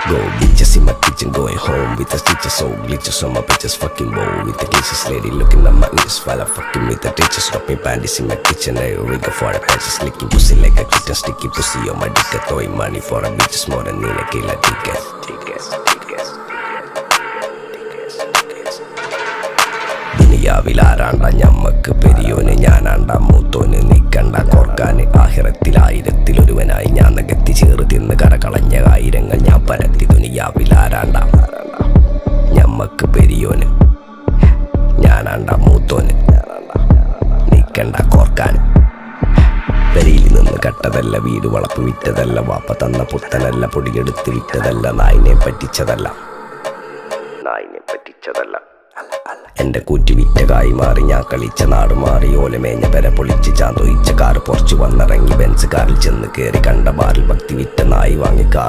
Go bitches in my kitchen, going home with the stitches, so glitches on my bitches, fucking bow with the cases, lady looking at my niggas while I'm fucking with the ditches, dropping panties in my kitchen, I rigor for the patches, licking pussy like a kitten, sticky pussy on my dick, throwing money for a bitches more than in a killer tickets. ദുനിയാവിലാരാണ്ട ഞമ്മക്ക് പെരിയോന് ഞാനാണ്ട മൂത്തോന് നിക്കണ്ട കോർക്കാന് ആഹിറത്തിലായിരത്തിലൊരുവനായി ഞാൻ നകത്തി ചേറ് തിന്ന് കരകളഞ്ഞ ആയിരങ്ങൾ ഞാൻ പരത്തി ദുനിയാവിലാരാണ്ട ഞമ്മക്ക് പെരിയോന് ഞാനാണ്ട മൂത്തോന് നിക്കണ്ട കോർക്കാന് പെരിയിൽ നിന്ന് കട്ടതല്ല വീട് വളപ്പ് വിറ്റതല്ല വാപ്പ തന്ന പുത്തനല്ല പൊടിയെടുത്ത് വിറ്റതല്ല നായിനെ പറ്റിച്ചതല്ല എന്റെ കൂറ്റി വിറ്റ കായി മാറി ഞാൻ കളിച്ച നാട് മാറി ഓലമേഞ്ഞ പെര പൊളിച്ച് ചാന്തൊയിച്ച കാറ് പൊറച്ചു വന്നിറങ്ങി ബെൻസ് കാറിൽ ചെന്ന് കയറി കണ്ട ബാറിൽ ഭക്തി വിറ്റ നായി വാങ്ങി കാർ